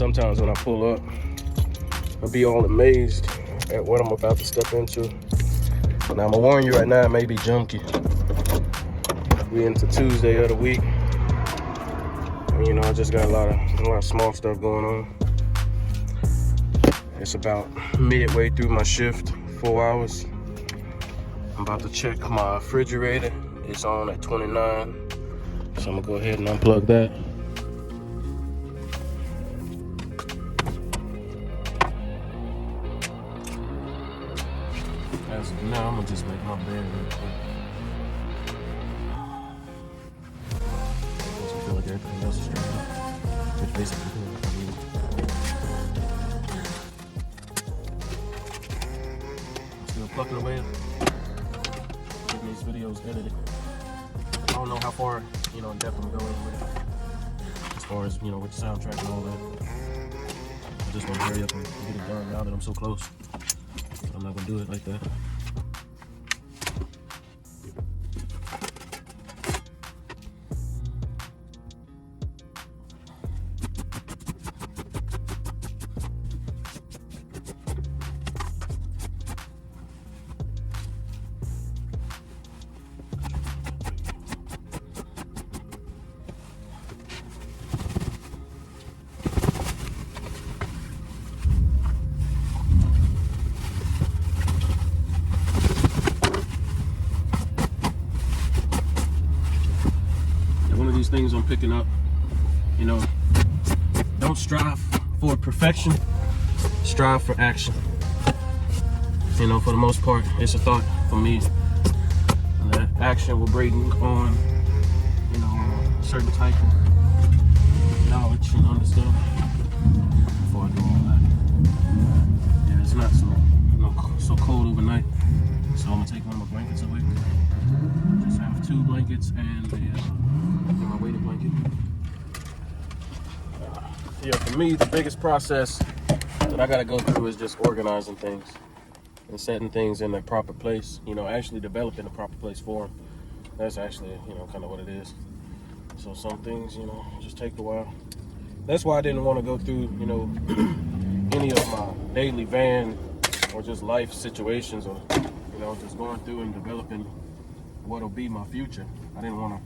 sometimes when I pull up, I'll be all amazed at what I'm about to step into. Now, I'm gonna warn you right now, it may be junky. We into Tuesday of the week. And, you know, I just got a lot of small stuff going on. It's about midway through my shift, 4 hours. I'm about to check my refrigerator. It's on at 29. So I'm gonna go ahead and unplug that. As of now, I'm gonna just make my bed real quick. Makes me feel like everything else is straight up. Which basically feels like I need it. I'm still plucking away, getting these videos edited. I don't know how far, you know, in depth I'm going with it. As far as, you know, with the soundtrack and all that. I just want to hurry up and get it done now that I'm so close. I'm not gonna do it like that. These things I'm picking up, you know, don't strive for perfection, strive for action. You know, for the most part, it's a thought for me that action will bring on, you know, a certain type of knowledge and understanding before I do all that. Yeah, it's not so cold overnight, so I'm gonna take one of my blankets away. Just have 2 blankets and my weighted blanket. Yeah, for me, the biggest process that I gotta go through is just organizing things and setting things in their proper place. You know, actually developing a proper place for them. That's actually, you know, kind of what it is. So some things, you know, just take a while. That's why I didn't want to go through, you know, any of my daily van or just life situations, or, you know, just going through and developing what'll be my future. I didn't want to,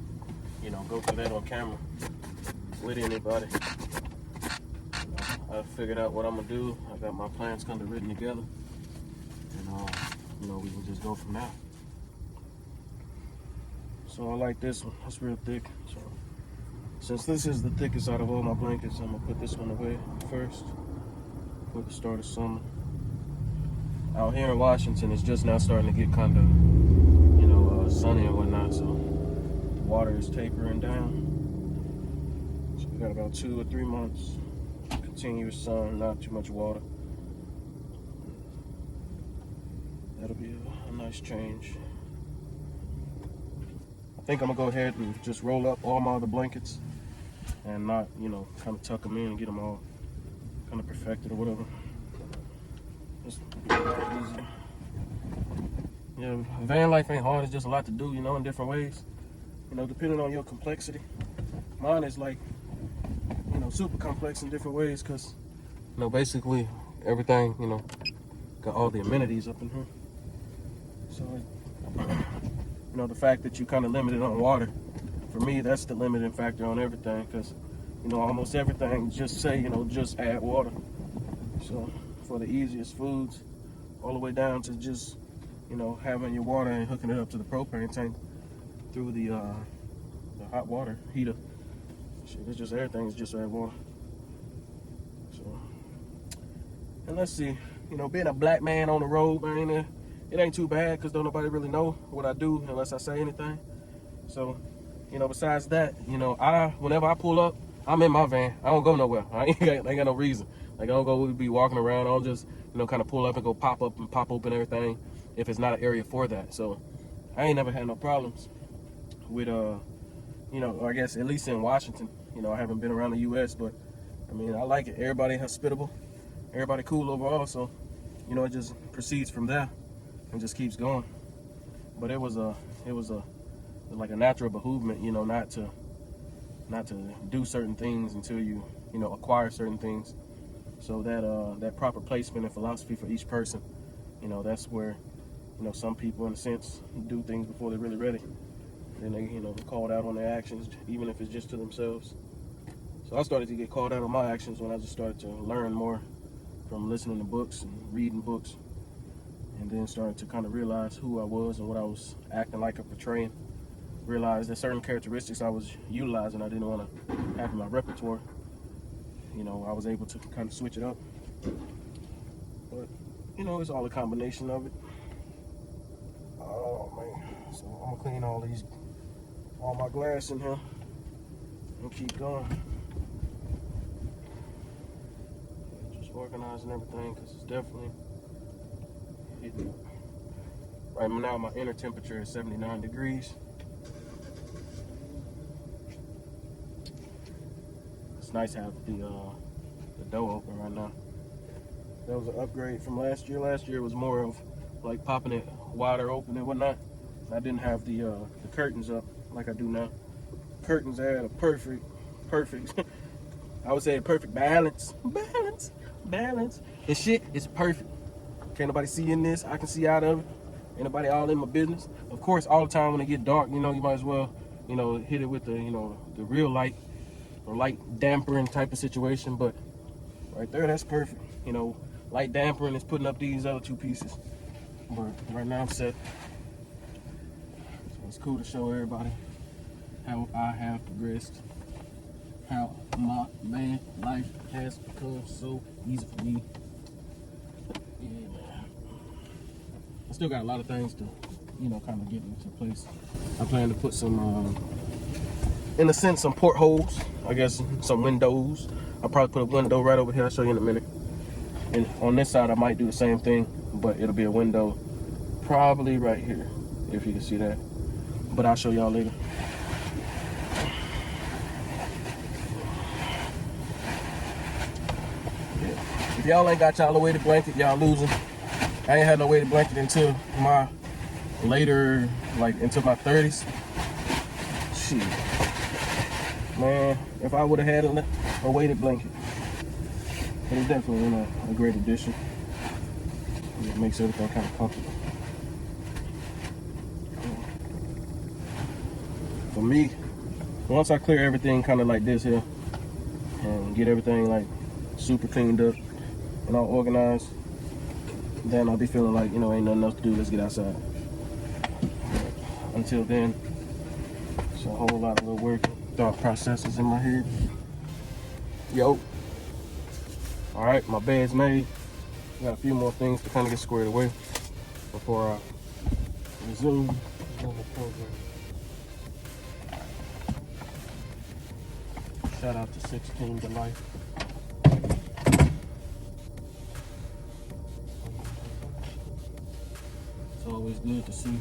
you know, go through that on camera with anybody. I figured out what I'm gonna do. I got my plans kind of written together, and you know, we can just go from there. So I like this one. It's real thick. So since this is the thickest out of all my blankets, I'm gonna put this one away first for the start of summer. Out here in Washington, it's just now starting to get kind of, you know, sunny and whatnot. So the water is tapering down. So we got about 2 or 3 months continuous sun, not too much water. That'll be a nice change. I think I'm gonna go ahead and just roll up all my other blankets and not, you know, kind of tuck them in and get them all kind of perfected or whatever. Just be a lot easier. Yeah, van life ain't hard. It's just a lot to do, you know, in different ways. You know, depending on your complexity. Mine is like, you know, super complex in different ways because, you know, basically everything, you know, got all the amenities up in here. So, you know, the fact that you kind of limited on water, for me, that's the limiting factor on everything because, you know, almost everything just say, you know, just add water. So for the easiest foods, all the way down to just, you know, having your water and hooking it up to the propane tank through the hot water heater. Shit, it's just everything's just add water. So, and let's see, you know, being a black man on the road, man, it ain't too bad because don't nobody really know what I do unless I say anything. So, you know, besides that, you know, whenever I pull up, I'm in my van. I don't go nowhere. I ain't got no reason. Like, I don't go be walking around. I'll just, you know, kind of pull up and go pop up and pop open everything if it's not an area for that. So I ain't never had no problems with, you know, or I guess at least in Washington. You know, I haven't been around the U.S., but I mean, I like it. Everybody hospitable, everybody cool overall. So, you know, it just proceeds from there and just keeps going. But it was like a natural behoovement, you know, not to do certain things until you know, acquire certain things. So that proper placement and philosophy for each person, you know, that's where, you know, some people in a sense do things before they're really ready. Then they, you know, called out on their actions, even if it's just to themselves. So I started to get called out on my actions when I just started to learn more from listening to books and reading books, and then started to kind of realize who I was and what I was acting like or portraying. Realized that certain characteristics I was utilizing I didn't want to have in my repertoire. You know, I was able to kind of switch it up. But, you know, it's all a combination of it. Oh, man. So I'm going to clean all my glass in here and keep going. Just organizing everything because it's definitely hitting up. Right now, my inner temperature is 79 degrees. It's nice to have the door open right now. That was an upgrade from last year. Last year was more of like popping it wider open and whatnot. I didn't have the curtains up like I do now. Curtains add a perfect, I would say a perfect balance. This shit is perfect. Can't nobody see in this. I can see out of it. Ain't nobody all in my business. Of course, all the time when it get dark, you know, you might as well, you know, hit it with the, you know, the real light or light dampering type of situation. But right there, that's perfect. You know, light dampering is putting up these other two pieces. But right now I'm set. So it's cool to show everybody how I have progressed, how my van life has become so easy for me. Yeah, man. I still got a lot of things to, you know, kind of get into place. I plan to put some, in a sense, some portholes. I guess some windows. I'll probably put a window right over here. I'll show you in a minute. And on this side, I might do the same thing, but it'll be a window probably right here, if you can see that. But I'll show y'all later. Yeah. If y'all ain't got y'all a weighted blanket, y'all losing. I ain't had no weighted blanket until my later, like until my 30s. Shit. Man, if I would have had a weighted blanket, it is definitely a great addition. It makes everything kind of comfortable. For me, once I clear everything kind of like this here and get everything like super cleaned up and all organized, then I'll be feeling like, you know, ain't nothing else to do, let's get outside. But until then, it's a whole lot of little work, thought processes in my head. Yo. All right, my bed's made. Got a few more things to kind of get squared away before I resume on the program. Shout out to 16 to Life. It's always good to see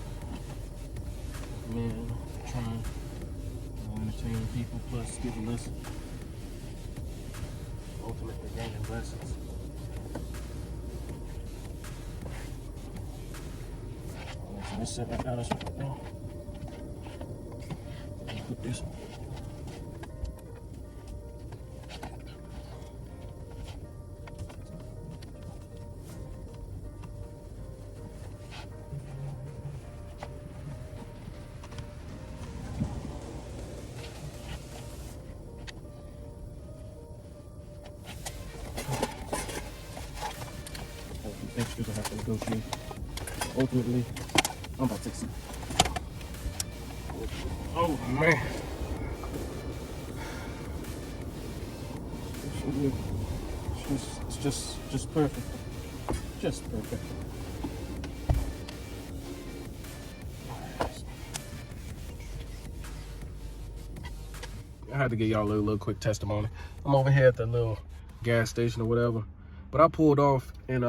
men trying to entertain people plus give a lesson. Ultimately gaining blessings. So let's set that down right now. Put this one. Extras I have to negotiate. Ultimately, I'm about to take some. Oh man. It's just perfect. Just perfect. I had to give y'all a little quick testimony. I'm over here at the little gas station or whatever. But I pulled off and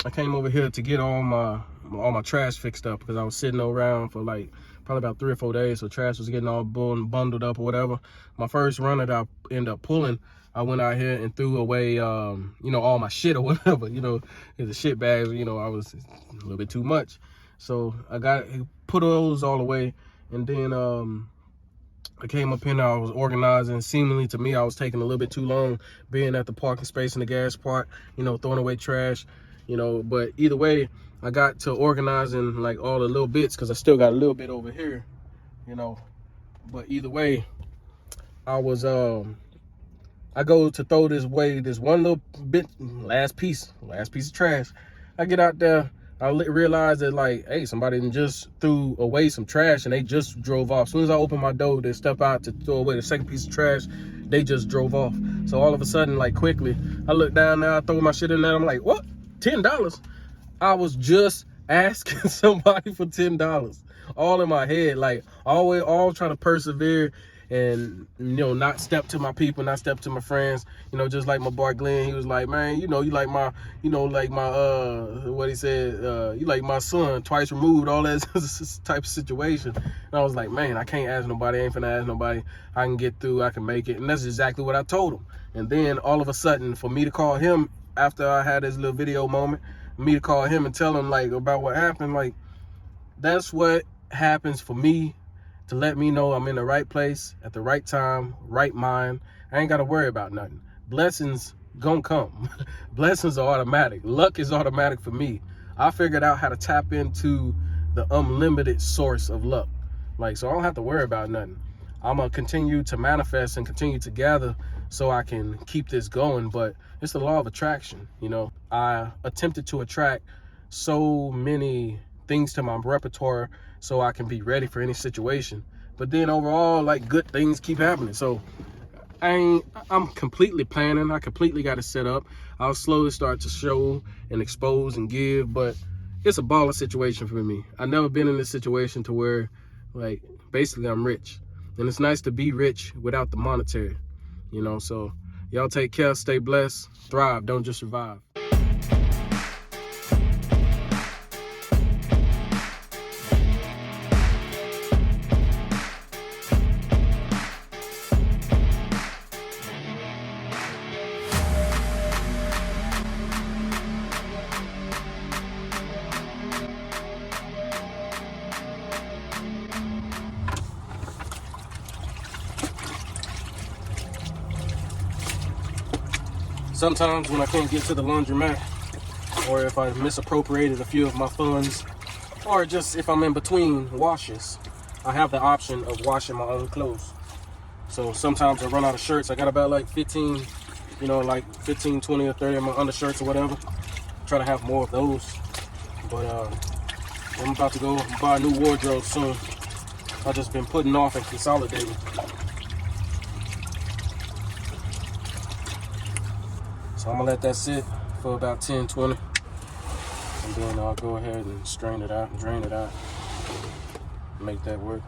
I came over here to get all my trash fixed up because I was sitting around for like probably about 3 or 4 days. So trash was getting all bundled up or whatever. My first run that I ended up pulling, I went out here and threw away, you know, all my shit or whatever. You know, in the shit bags, you know, I was a little bit too much. So I put those all away. And then I came up in there, I was organizing. Seemingly to me, I was taking a little bit too long being at the parking space in the gas part, you know, throwing away trash, you know. But either way, I got to organizing like all the little bits because I still got a little bit over here, you know. But either way, I was I go to throw this one little bit, last piece of trash. I get out there, I realize that like, hey, somebody just threw away some trash and they just drove off. As soon as I open my door to step out to throw away the second piece of trash, they just drove off. So all of a sudden, like quickly, I look down there, I throw my shit in there, I'm like, what? $10? I was just asking somebody for $10. All in my head, like all trying to persevere and, you know, not step to my people, not step to my friends, you know, just like my boy Glenn. He was like, man, you know, you like my what he said, you like my son, twice removed, all that type of situation. And I was like, man, I can't ask nobody, I ain't finna ask nobody. I can get through, I can make it. And that's exactly what I told him. And then all of a sudden, for me to call him after I had this little video moment, me to call him and tell him like about what happened, like that's what happens for me, to let me know I'm in the right place at the right time, right mind. I ain't got to worry about nothing. Blessings gonna come. Blessings are automatic. Luck is automatic for me. I figured out how to tap into the unlimited source of luck. Like, so I don't have to worry about nothing. I'm gonna continue to manifest and continue to gather so I can keep this going. But it's the law of attraction. You know, I attempted to attract so many things to my repertoire so I can be ready for any situation. But then overall, like, good things keep happening. So I'm completely planning. I completely got it set up. I'll slowly start to show and expose and give, but it's a baller situation for me. I've never been in this situation to where, like, basically I'm rich. And it's nice to be rich without the monetary, you know. So y'all take care, stay blessed, thrive, don't just survive. Sometimes when I can't get to the laundromat, or if I misappropriated a few of my funds, or just if I'm in between washes, I have the option of washing my own clothes. So sometimes I run out of shirts. I got about like 15, you know, like 15, 20 or 30 of my undershirts or whatever. Try to have more of those. But I'm about to go buy a new wardrobe soon. I've just been putting off and consolidating. So I'm gonna let that sit for about 10, 20. And then I'll go ahead and strain it out and drain it out. Make that work.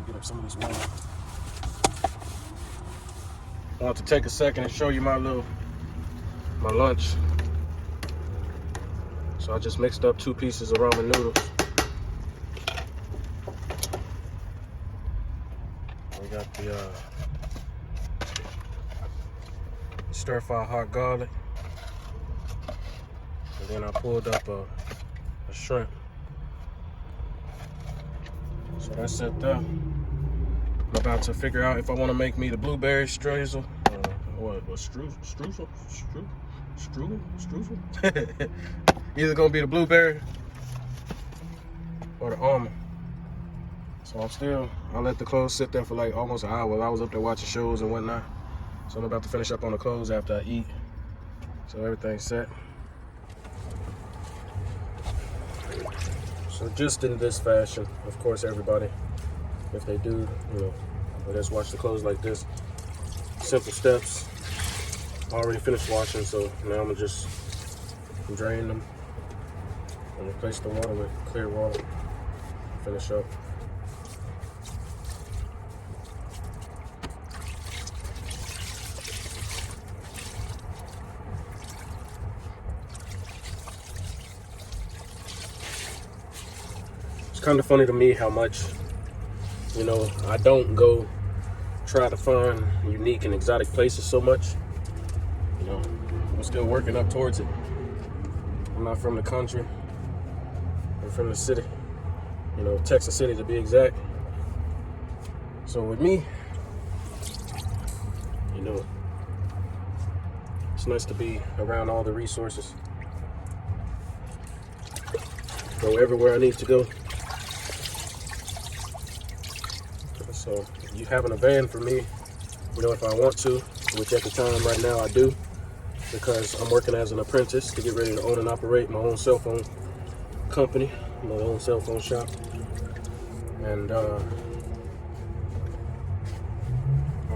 Get up some of this water. I want to take a second and show you my lunch. So I just mixed up 2 pieces of ramen noodles. We got the stir-fry hot garlic, and then I pulled up a shrimp. So that's it there. I'm about to figure out if I want to make me the blueberry streusel, streusel. Either gonna be the blueberry or the almond. So I'll let the clothes sit there for like almost an hour. I was up there watching shows and whatnot. So I'm about to finish up on the clothes after I eat. So everything's set. So just in this fashion, of course, everybody, if they do, you know, just watch the clothes like this. Simple steps. I already finished washing, so now I'm gonna just drain them and replace the water with clear water. Finish up. It's kind of funny to me how much, you know, I don't go try to find unique and exotic places so much. You know, I'm still working up towards it. I'm not from the country. I'm from the city. You know, Texas City to be exact. So with me, you know, it's nice to be around all the resources. Go everywhere I need to go. So you having a van for me, you know, if I want to, which at the time right now I do, because I'm working as an apprentice to get ready to own and operate my own cell phone company, my own cell phone shop. And I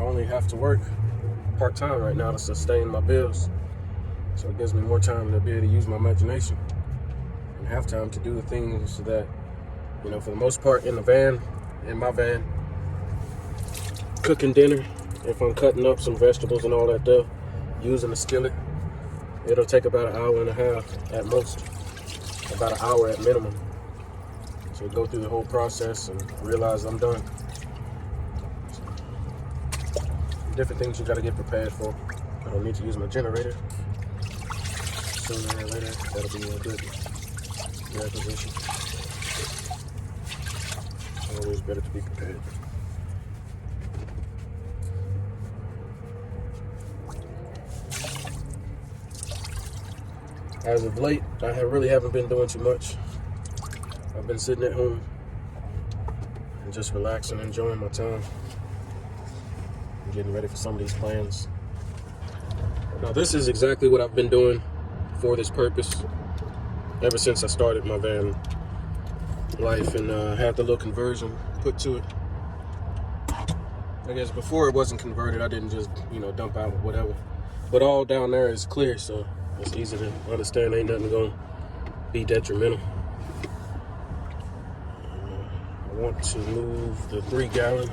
only have to work part-time right now to sustain my bills. So it gives me more time to be able to use my imagination and have time to do the things that, you know, for the most part in the van, in my van, cooking dinner, if I'm cutting up some vegetables and all that stuff, using the skillet, it'll take about an hour and a half at most, about an hour at minimum. So go through the whole process and realize I'm done. So, different things you gotta get prepared for. I don't need to use my generator. Sooner or later, that'll be a good requisition. Always better to be prepared. As of late, I really haven't been doing too much. I've been sitting at home and just relaxing, enjoying my time. I'm getting ready for some of these plans. Now, this is exactly what I've been doing for this purpose ever since I started my van life and had the little conversion put to it. I guess before it wasn't converted, I didn't just, you know, dump out whatever. But all down there is clear, so it's easy to understand. Ain't nothing gonna be detrimental. I want to move the 3-gallon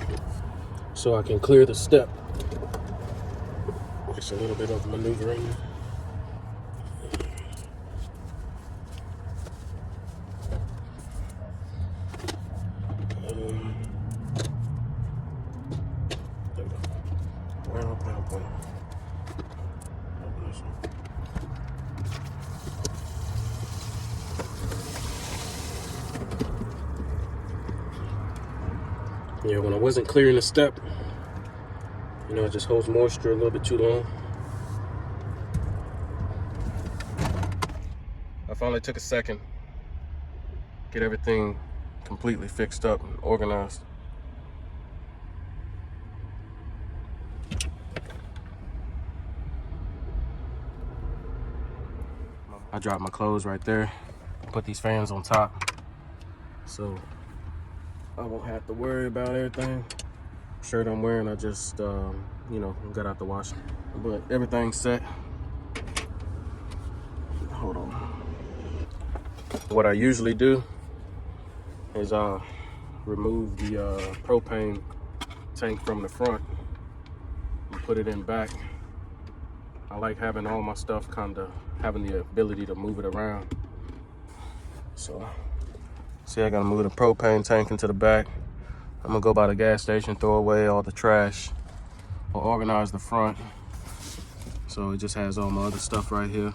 so I can clear the step. It's a little bit of maneuvering. Yeah, when I wasn't clearing the step, you know, it just holds moisture a little bit too long. I finally took a second, get everything completely fixed up and organized. I dropped my clothes right there, put these fans on top, so I won't have to worry about everything. Shirt I'm wearing, I just, you know, got out the wash. But everything's set. Hold on. What I usually do is remove the propane tank from the front and put it in back. I like having all my stuff kind of having the ability to move it around. So, see, I gotta move the propane tank into the back. I'm gonna go by the gas station, throw away all the trash, or organize the front. So it just has all my other stuff right here.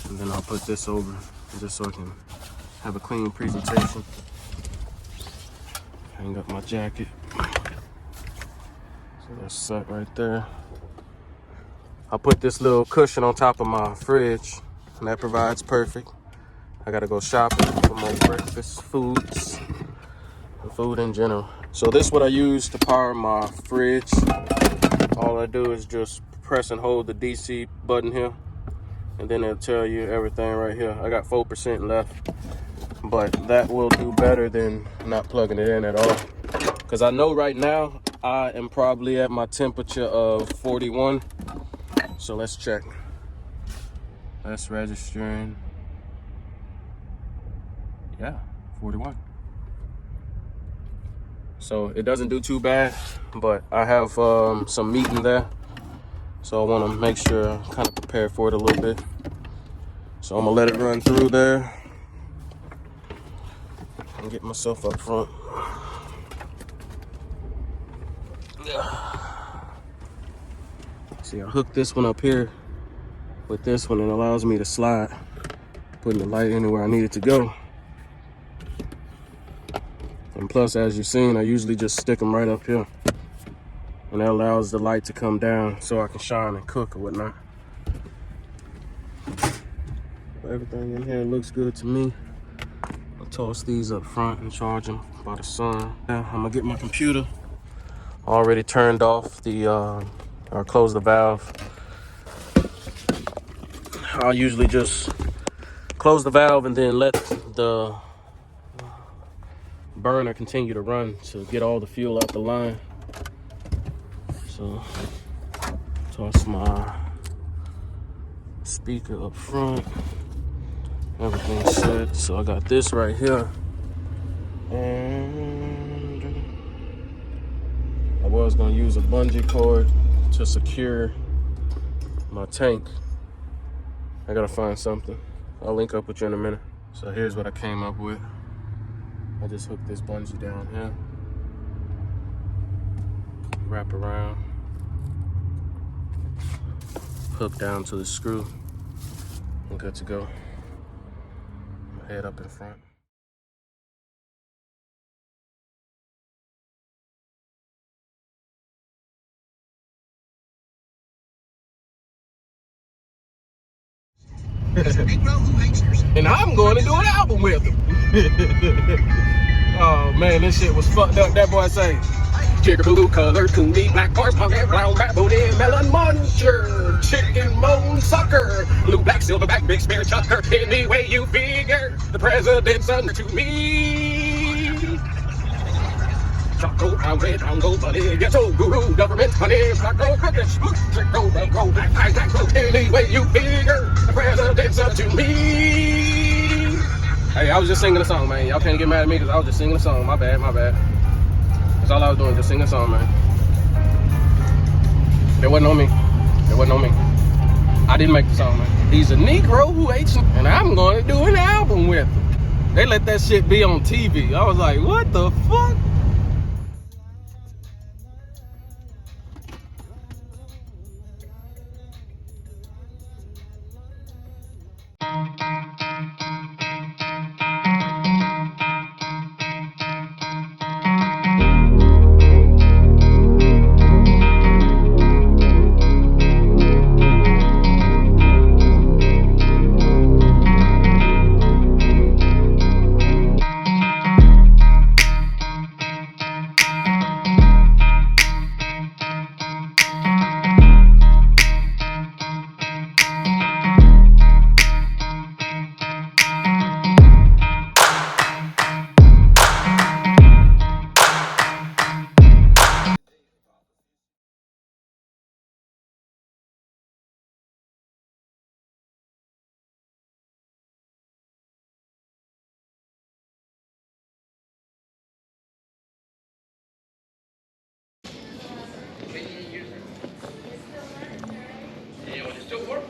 And then I'll put this over, just so I can have a clean presentation. Hang up my jacket. So that's set right there. I'll put this little cushion on top of my fridge, and that provides perfect. I gotta go shopping for more breakfast foods and food in general. So this is what I use to power my fridge. All I do is just press and hold the DC button here, and then it'll tell you everything right here. I got 4% left, but that will do better than not plugging it in at all. Because I know right now I am probably at my temperature of 41. So let's check. That's registering. Yeah, 41. So it doesn't do too bad, but I have some meat in there. So I want to make sure I kind of prepare for it a little bit. So I'm gonna let it run through there and get myself up front. See, I hooked this one up here with this one, and it allows me to slide, putting the light anywhere I need it to go. And plus, as you've seen, I usually just stick them right up here. And that allows the light to come down so I can shine and cook or whatnot. Everything in here looks good to me. I'll toss these up front and charge them by the sun. Now I'm gonna get my computer already turned off or close the valve. I'll usually just close the valve and then let the burner continue to run to get all the fuel out the line. So toss my speaker up front. Everything's set. So I got this right here. And I was gonna use a bungee cord to secure my tank. I gotta find something. I'll link up with you in a minute. So here's what I came up with. I just hooked this bungee down here. Wrap around. Hook down to the screw. I'm good to go. Head up in front. And I'm going to do an album with him. Oh man, this shit was fucked up. That boy say, Jigger blue color, cooney, black horse, punk, brown, baboon, melon muncher, chicken bone sucker, blue, black, silverback, big spear chucker. Any way you figure, the president's under to me. Choco, brown, red, brown, gold, bunny, ghetto, guru, government, honey, choco, crooked, spook, trickle, gold, black, eyes, black, gold. Any way you figure, the president's up to me. Hey, I was just singing a song, man. Y'all can't get mad at me because I was just singing a song. My bad, my bad. That's all I was doing, just singing a song, man. It wasn't on me. It wasn't on me. I didn't make the song, man. He's a Negro who hates him, and I'm going to do an album with him. They let that shit be on TV. I was like, what the fuck?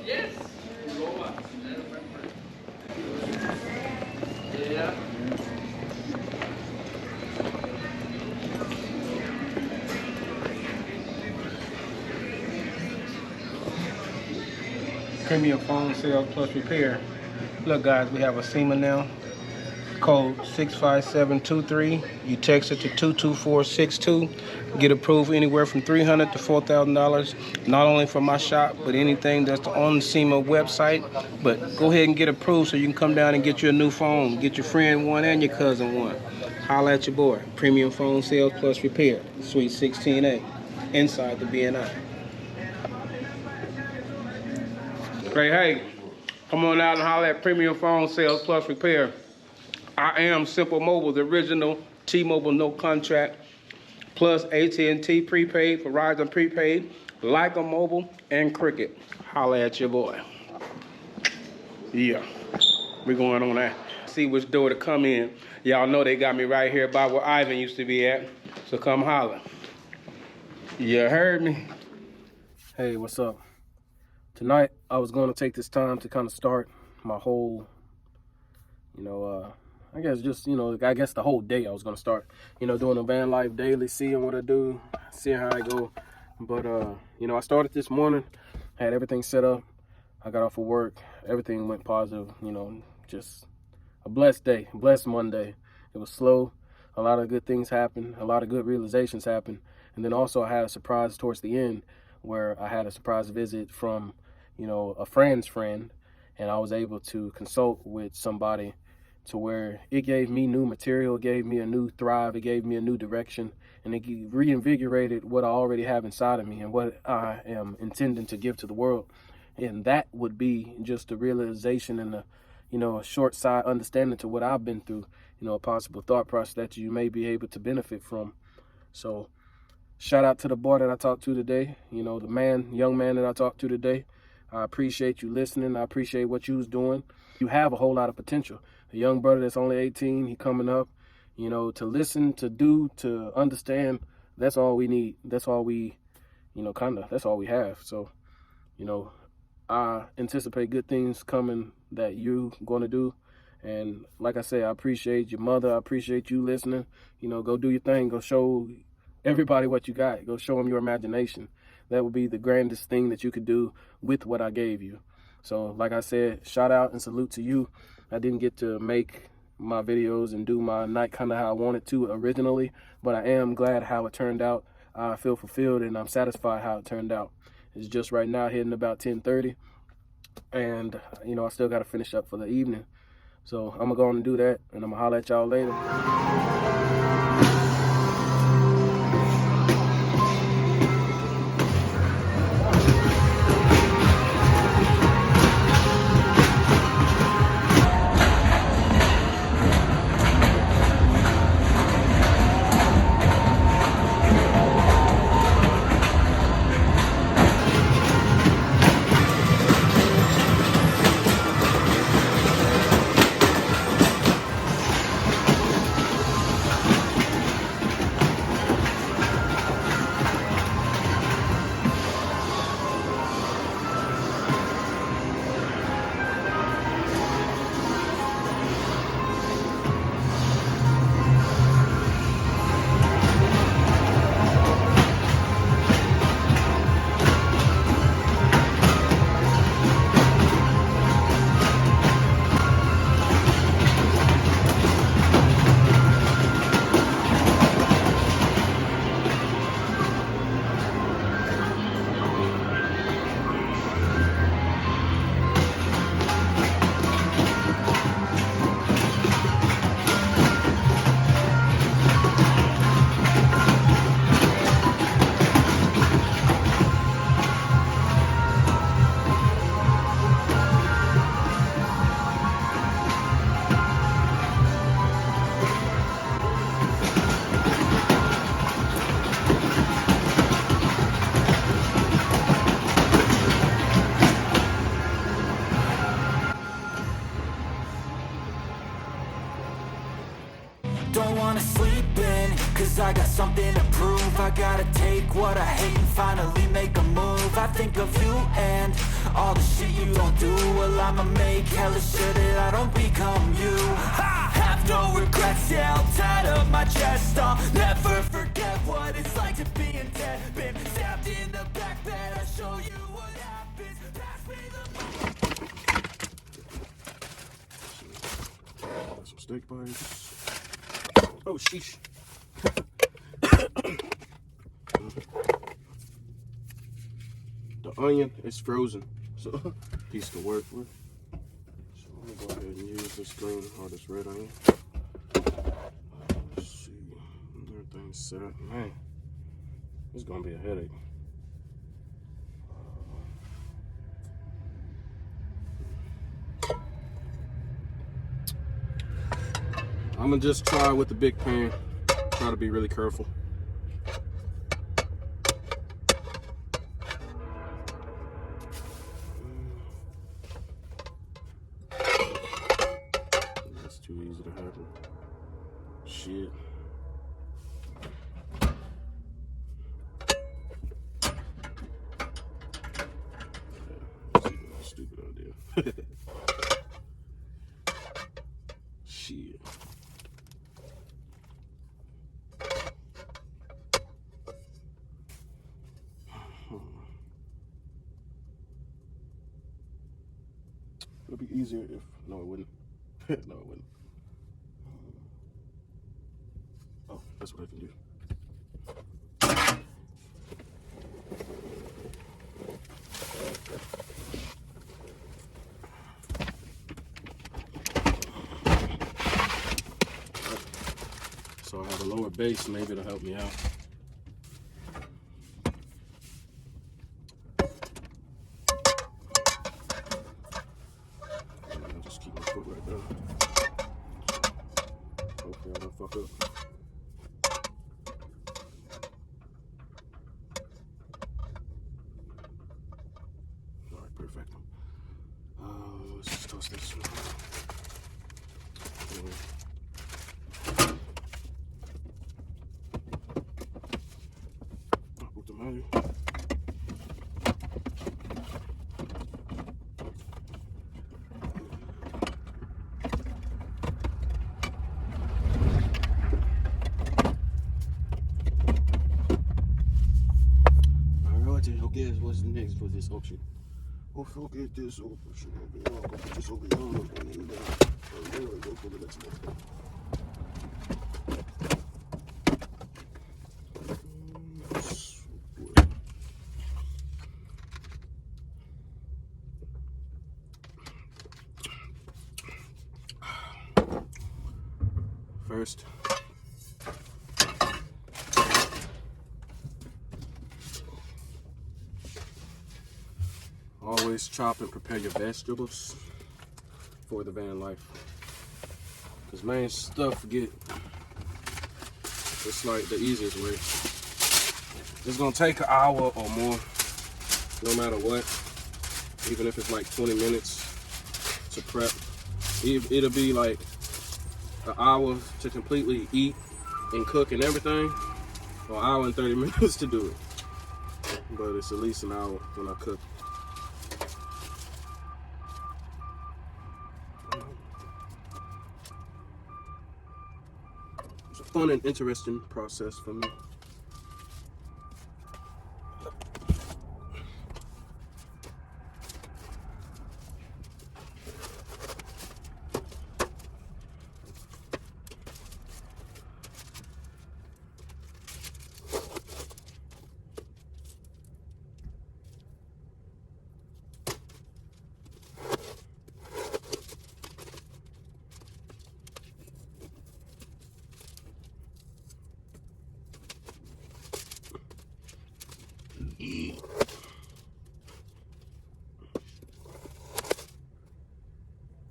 Yes. Yeah. Premium phone sales plus repair. Look guys, we have a SEMA now. Code 65723. You text it to 22462. Get approved anywhere from $300 to $4,000. Not only from my shop, but anything that's on the SEMA website. But go ahead and get approved so you can come down and get you a new phone. Get your friend one and your cousin one. Holla at your boy. Premium phone sales plus repair. Suite 16A. Inside the BNI. Hey, come on out and holler at Premium Phone Sales Plus Repair. I am Simple Mobile, the original T-Mobile no contract, plus AT&T prepaid, Verizon prepaid, Leica Mobile, and Cricket. Holla at your boy. Yeah, we're going on that. See which door to come in. Y'all know they got me right here by where Ivan used to be at, so come holler. You heard me? Hey, what's up? Tonight, I was going to take this time to kind of start my whole, I guess just, I guess the whole day I was going to start, doing a Vanlife daily, seeing what I do, seeing how I go. But, I started this morning, had everything set up. I got off of work. Everything went positive, just a blessed day, blessed Monday. It was slow, a lot of good things happened, a lot of good realizations happened. And then also I had a surprise towards the end where I had a surprise visit from, a friend's friend, and I was able to consult with somebody to where it gave me new material, it gave me a new thrive, it gave me a new direction, and it reinvigorated what I already have inside of me and what I am intending to give to the world. And that would be just a realization and a short side understanding to what I've been through, a possible thought process that you may be able to benefit from. So shout out to the boy that I talked to today, the young man that I talked to today. I appreciate you listening. I appreciate what you was doing. You have a whole lot of potential. A young brother that's only 18, he coming up, to listen, to do, to understand. That's all we need. That's all we, that's all we have. So, I anticipate good things coming that you going to do. And like I said, I appreciate your mother. I appreciate you listening. Go do your thing. Go show everybody what you got. Go show them your imagination. That would be the grandest thing that you could do with what I gave you. So like I said, shout out and salute to you. I didn't get to make my videos and do my night kind of how I wanted to originally, but I am glad how it turned out. I feel fulfilled and I'm satisfied how it turned out. It's just right now hitting about 10:30, and I still got to finish up for the evening. So I'm gonna go on and do that, and I'm gonna holler at y'all later. Don't wanna sleep in, cause I got something to prove. I gotta take what I hate and finally make a move. I think of you and all the shit you don't do. Well, I'ma make hella sure that I don't become you. I have no regrets, yeah, I'll tie up my chest. I'll never forget what it's like to be in debt. Been stabbed in the back bed, I'll show you what happens. Pass me the... Got some steak bites. Oh, sheesh. The onion is frozen, so piece to work with. So I'm gonna go ahead and use this green or this red onion. Let's see, everything's set up. Man, this is gonna be a headache. I'm gonna just try with the big pan. Try to be really careful. That's too easy to happen. Shit. Yeah, stupid idea. Shit. It'll be easier if... No, it wouldn't. No, it wouldn't. Oh, that's what I can do. So I have a lower base, maybe it'll help me out. I'll just keep my foot right there. Hopefully I don't fuck up. Alright, perfect. Let's just toss this one. I'll put them out here. Okay, what's next for this option? Oh, forget this option. I'll put this over here. And then go for the next one. First, always chop and prepare your vegetables for the van life. Cause man, stuff get, it's like the easiest way. It's gonna take an hour or more, no matter what. Even if it's like 20 minutes to prep. It'll be like an hour to completely eat and cook and everything, or an hour and 30 minutes to do it. But it's at least an hour when I cook. It's a fun and interesting process for me.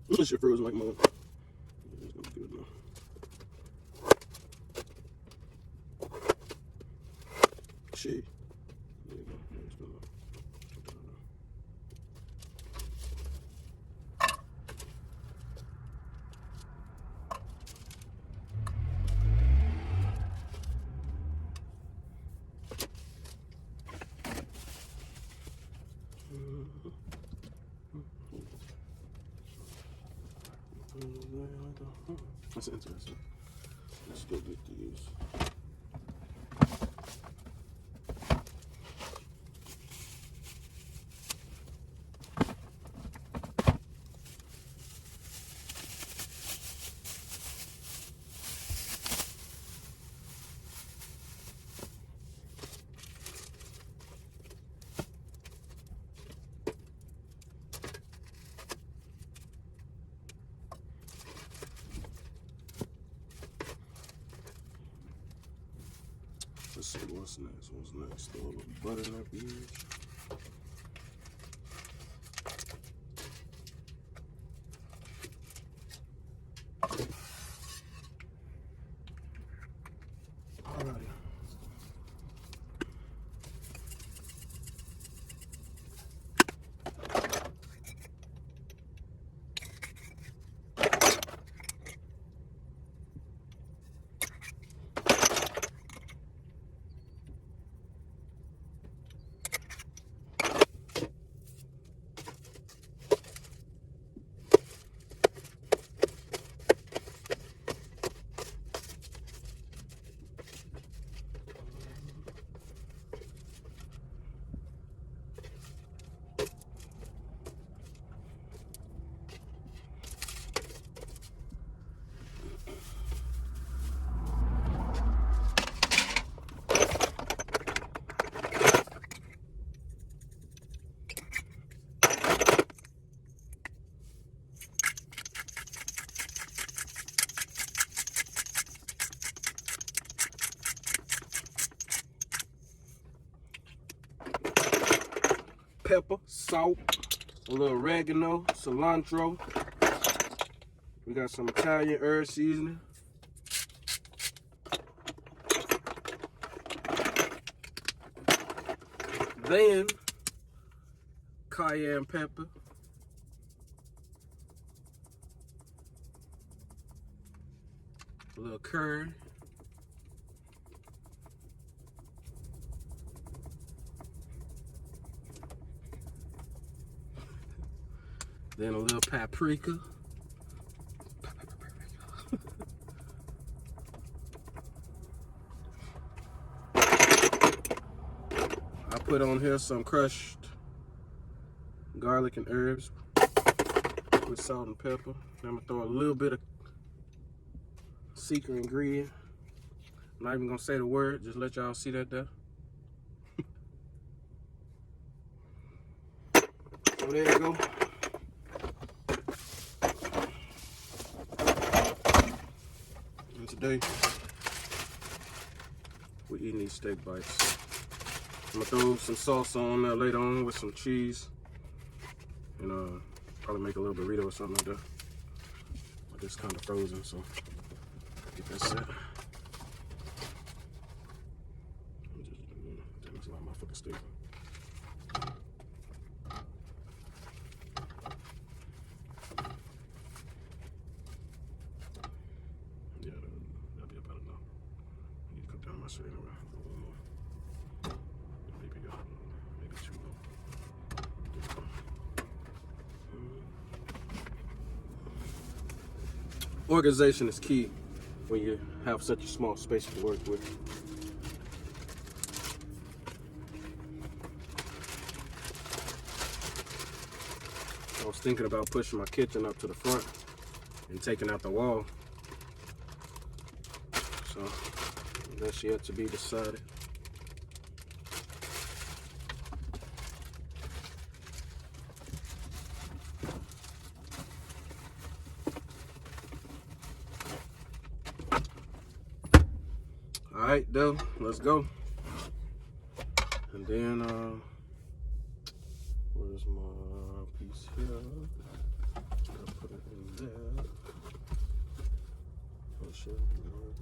This shit frozen like mud. It's gonna be good now. Shit. There you go. It's good enough. That's interesting. Let's go get these. Let's see what's next. What's next? Throw a little butter in that bitch. Alrighty. pepper, salt, a little oregano, cilantro. We got some Italian herb seasoning. Then cayenne pepper. A little curry. Then a little paprika. I put on here some crushed garlic and herbs with salt and pepper. Then I'm gonna throw a little bit of secret ingredient. I'm not even gonna say the word, just let y'all see that there. So there you go. And today, we're eating these steak bites. I'm gonna throw some salsa on there later on with some cheese. And probably make a little burrito or something like that. But it's kind of frozen, so get that set. That looks like my fucking steak. Yeah, that'll be about enough. I need to cut down my shit anyway. Maybe two more. Organization is key when you have such a small space to work with. I was thinking about pushing my kitchen up to the front and taking out the wall. So that's yet to be decided. All right, though, let's go. And then, where's my piece here? I'll put it in there. Oh shit, where's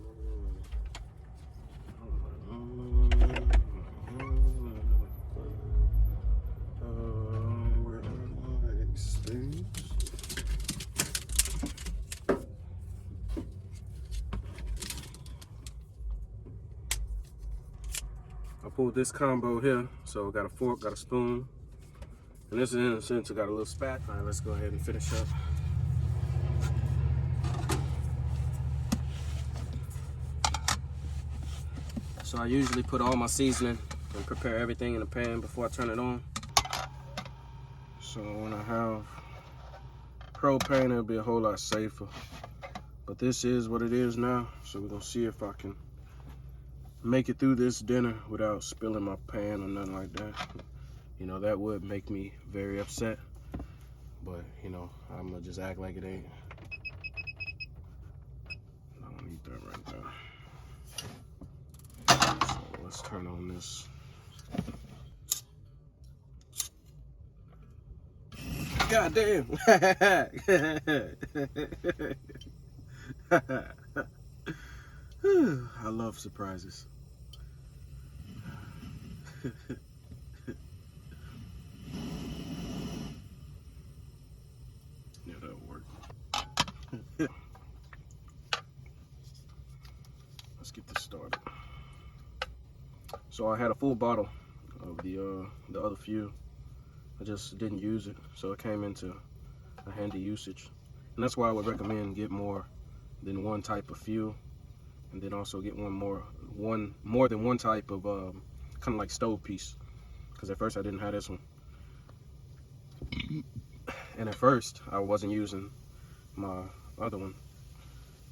where are these things? I pulled this combo here, so I got a fork, got a spoon, and this is in a sense I got a little spat. All right, let's go ahead and finish up. So I usually put all my seasoning and prepare everything in a pan before I turn it on. So when I have propane, it'll be a whole lot safer. But this is what it is now, so we're gonna see if I can make it through this dinner without spilling my pan or nothing like that. You know, that would make me very upset, but you know, I'm gonna just act like it ain't. I don't need that right now. So let's turn on this. God damn. I love surprises. Yeah, that'll work. Let's get this started. So I had a full bottle of the other fuel. I just didn't use it, so it came into a handy usage. And that's why I would recommend get more than one type of fuel, and then also get more than one type of kind of like stove piece. Because at first I didn't have this one, and at first I wasn't using my other one,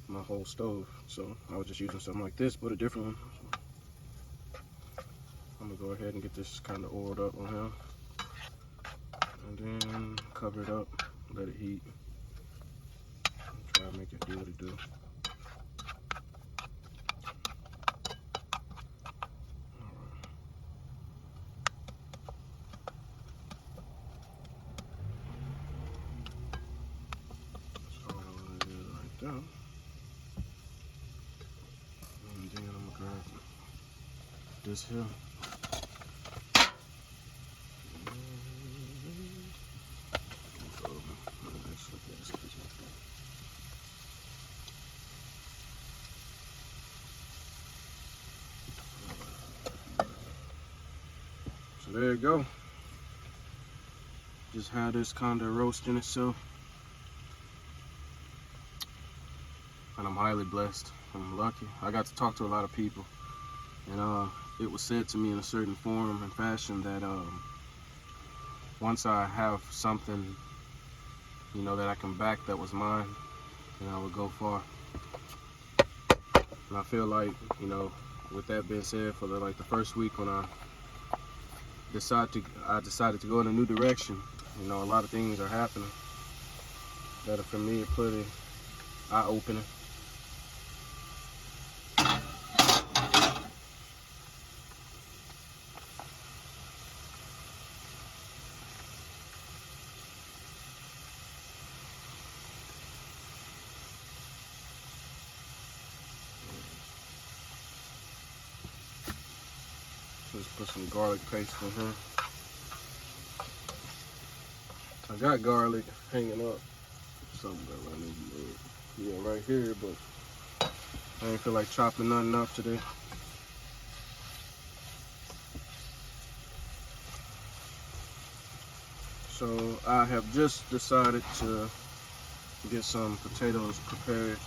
my whole stove. So I was just using something like this, but a different one. So I'm gonna go ahead and get this kind of oiled up on here. And then cover it up, let it heat, and try to make it do what it do. down. And then I'm gonna grab this here. So there you go. Just had this kind of roasting itself. And I'm highly blessed. I'm lucky. I got to talk to a lot of people. And it was said to me in a certain form and fashion that once I have something, you know, that I can back that was mine, then I would go far. And I feel like, you know, with that being said, for the first week when I decided to go in a new direction, you know, a lot of things are happening that are, for me, pretty eye-opening. Just put some garlic paste in here. I got garlic hanging up somewhere I need to move. Yeah, right here, but I ain't feel like chopping nothing up today. So I have just decided to get some potatoes prepared.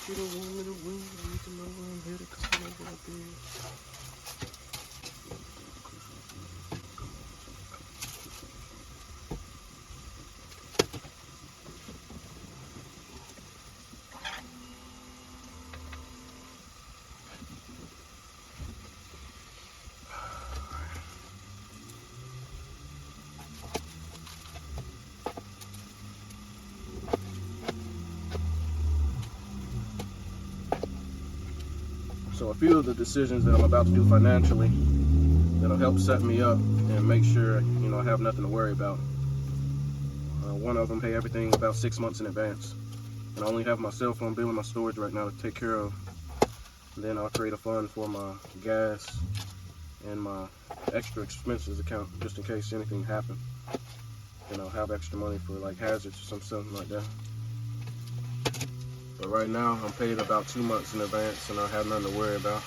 You don't want me to win, I need to know where I'm headed, 'cause I know what I did. So a few of the decisions that I'm about to do financially that'll help set me up and make sure, you know, I have nothing to worry about. One of them, pay everything about 6 months in advance. And I only have my cell phone bill and my storage right now to take care of. And then I'll create a fund for my gas and my extra expenses account, just in case anything happens. And I'll have extra money for like hazards or something like that. But right now, I'm paid about 2 months in advance, and I have nothing to worry about.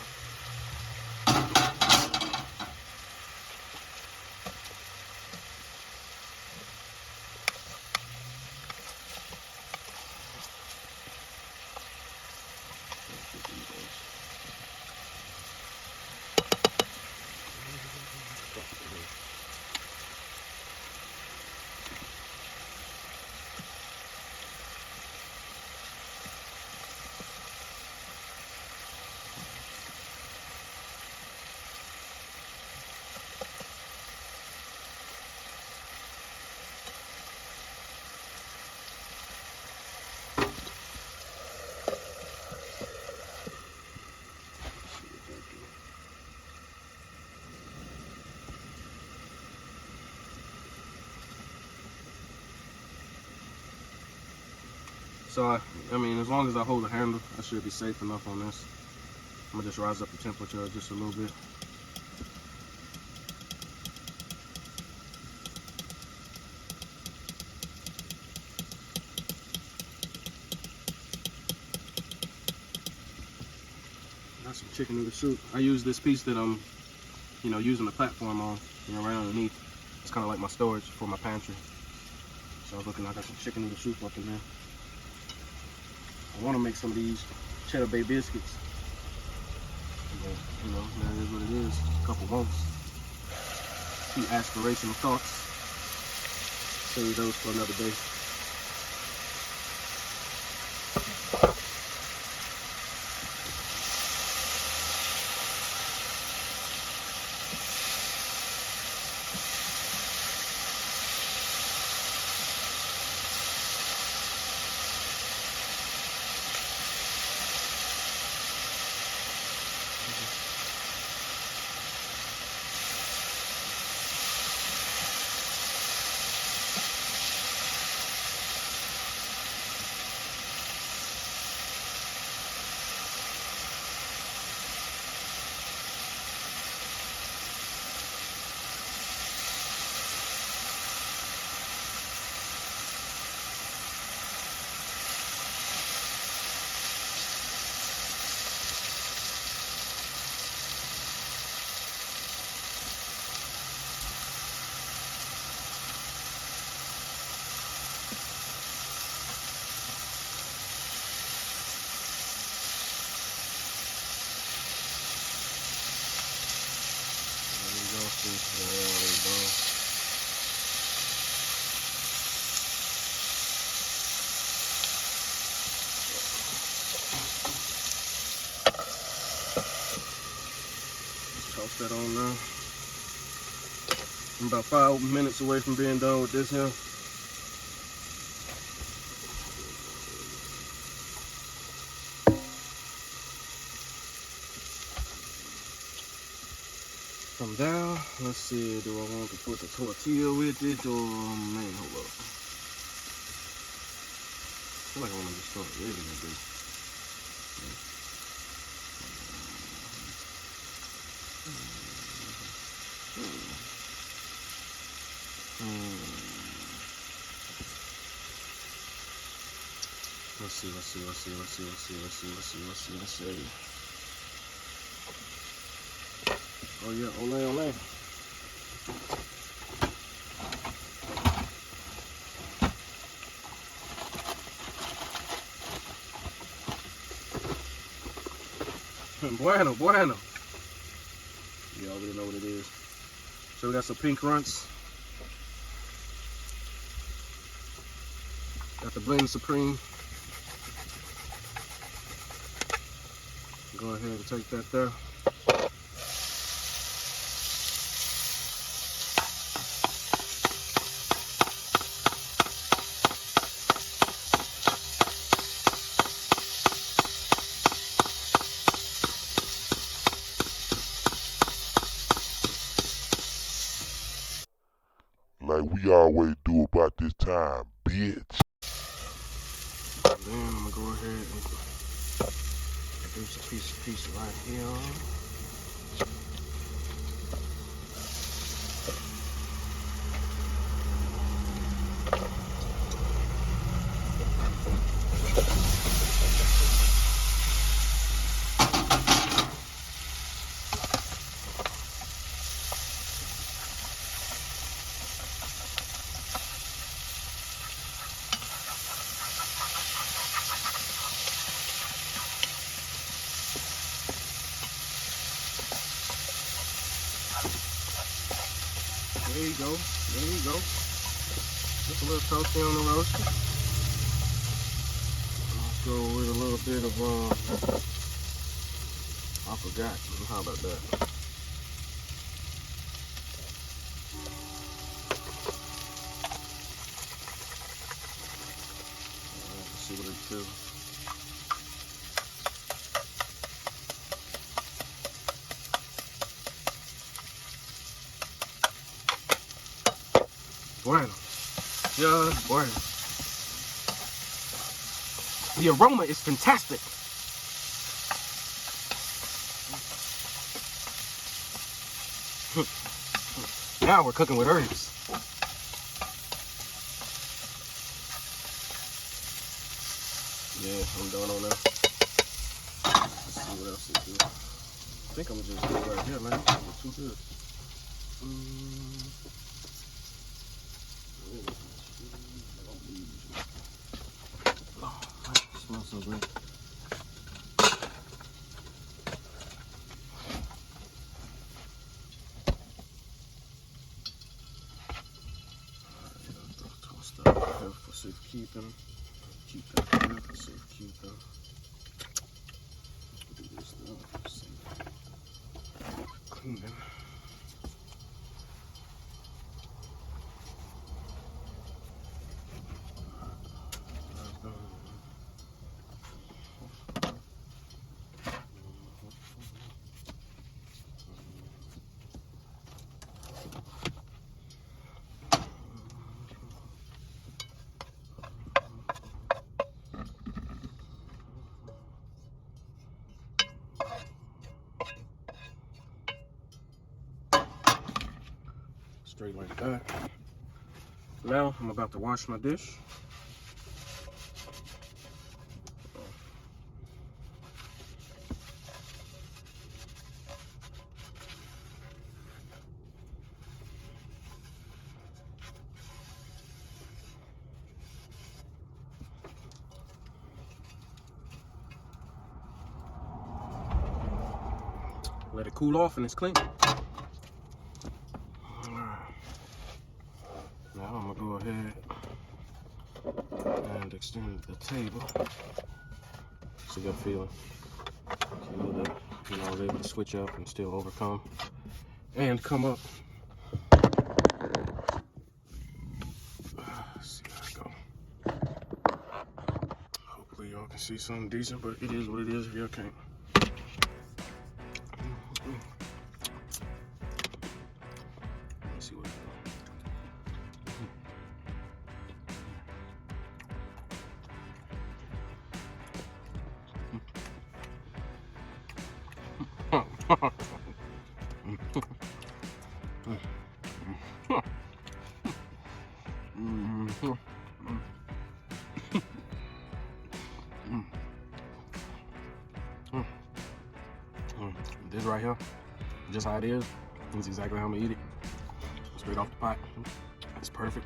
So, I mean, as long as I hold the handle, I should be safe enough on this. I'm gonna just rise up the temperature just a little bit. Got some chicken noodle soup. I use this piece that I'm, you know, using the platform on, you know, right underneath. It's kind of like my storage for my pantry. So I was looking, I got some chicken noodle soup up in there. I want to make some of these cheddar bay biscuits. But, you know, that is what it is. A couple wants. A few aspirational thoughts. Save those for another day. Toss that on now. I'm about 5 minutes away from being done with this here. From there, let's see, do I want to put the tortilla with it or man, hold up. I feel like I want to just start reading it, dude. Let's see. Oh yeah, ole. Bueno. You already know what it is. So we got some pink runts. Got the blend supreme. Go ahead and take that there. Like we always do about this time, bitch. And then I'm gonna go ahead and produce a piece right here. There you go. Just a little toasty on the roaster. Let's go with a little bit of I forgot. How about that? Let's see what it feels. Bueno. Just bueno. The aroma is fantastic. Now we're cooking with herbs. Yeah, I'm done on that. Let's see what else it do. I think I'm gonna just do it right here, man. It's too good. Smells so good. Toss that here for safekeeping. Keep that here for safekeeping. Do this now for safe cleaning. Straight like that. Now I'm about to wash my dish. Let it cool off and it's clean. and extend the table. It's a good feeling. So that, you know, I was able to switch up and still overcome and come up. Let's see how it go. Hopefully y'all can see something decent, but it is what it is if y'all can't. Let's see what it This right here, just how it is exactly how I'm gonna eat it. Straight off the pot. It's perfect.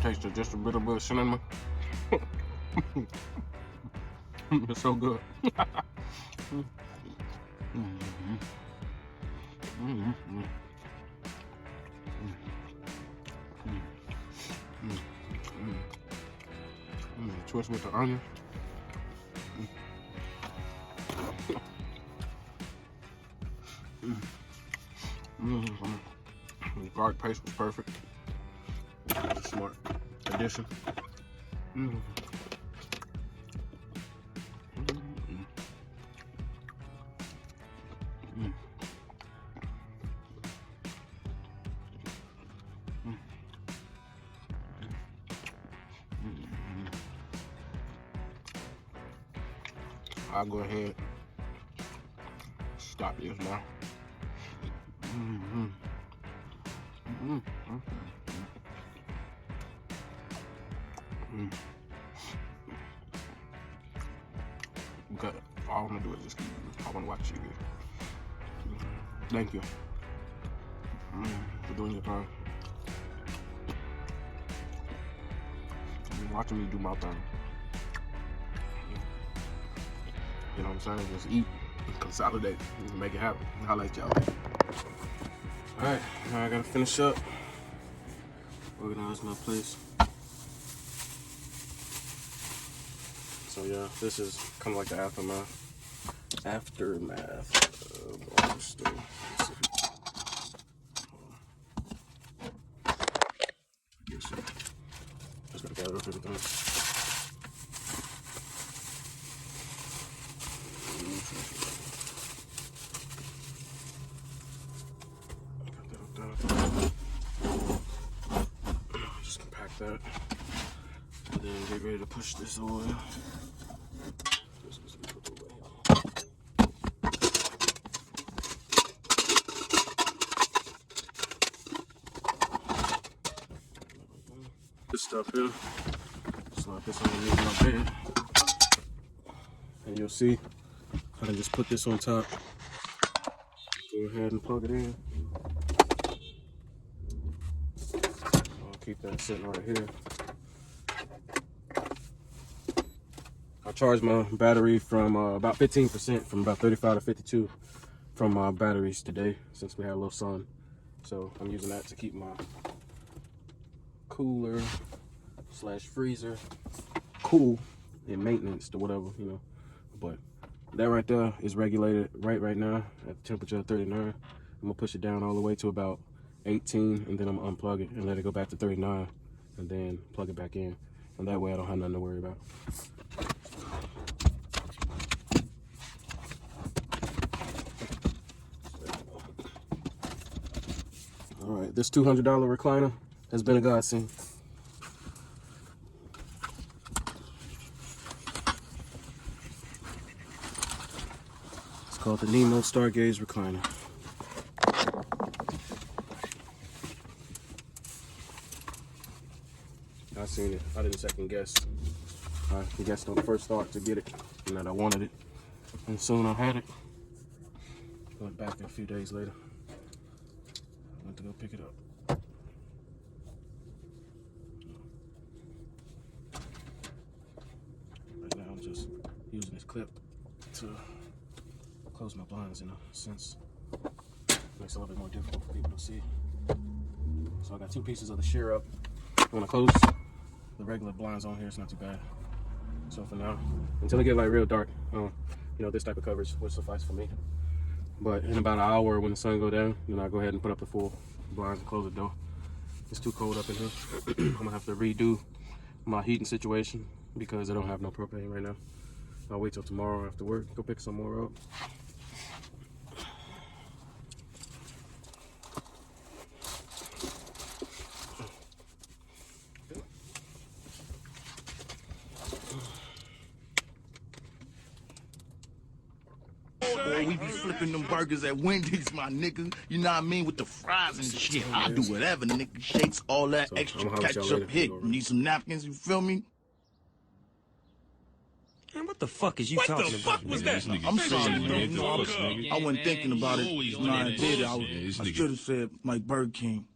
Taste just a bit of cinnamon. It's so good. Twist with the onion. The garlic paste was perfect. It was a smart addition. I'll go ahead stop this now. Okay, all I'm gonna do is just keep. I wanna watch you. Thank you for doing your thing. Watching me do my thing. You know what I'm saying? Just eat, consolidate, and make it happen. I'll let y'all. Alright, now I gotta finish up. Organize my place. So yeah, this is kind of like the aftermath of all this stuff. Just gotta gather up everything. Just compact that, and then get ready to push this oil. This stuff here, slide this underneath my bed, and you'll see I can just put this on top. Go ahead and plug it in. I'll keep that sitting right here. I charged my battery from about 15%, from about 35 to 52 from my batteries today, since we had a little sun. So I'm using that to keep my cooler / freezer cool and maintenance to whatever, you know. But that right there is regulated right now at the temperature of 39. I'm gonna push it down all the way to about 18, and then I'm gonna unplug it and let it go back to 39, and then plug it back in. And that way I don't have nothing to worry about. All right, this $200 recliner has been a godsend. It's called the Nemo Stargaze Recliner. I seen it. I didn't second guess. I guessed on the first thought to get it, and that I wanted it. And soon I had it. Went back a few days later. Went to go pick it up. using this clip to close my blinds in a sense. Makes it a little bit more difficult for people to see. So I got 2 pieces of the shear up. When I close the regular blinds on here, it's not too bad. So for now, until it get like real dark, you know, this type of coverage would suffice for me. But in about an hour when the sun go down, then I'll go ahead and put up the full blinds and close the door. It's too cold up in here. I'm gonna have to redo my heating situation because I don't have no propane right now. I'll wait till tomorrow after work, go pick some more up. Boy, we be flipping them burgers at Wendy's, my nigga. You know what I mean? With the fries and shit. I do whatever, nigga. Shakes, all that So, extra I'ma holler at y'all ketchup later. hit. Need some napkins, you feel me? Man, what the fuck is you talking about? What the fuck was that? I'm sorry, man. I wasn't thinking about it. Always When I on that did it, bullshit. I should have said like Burger King.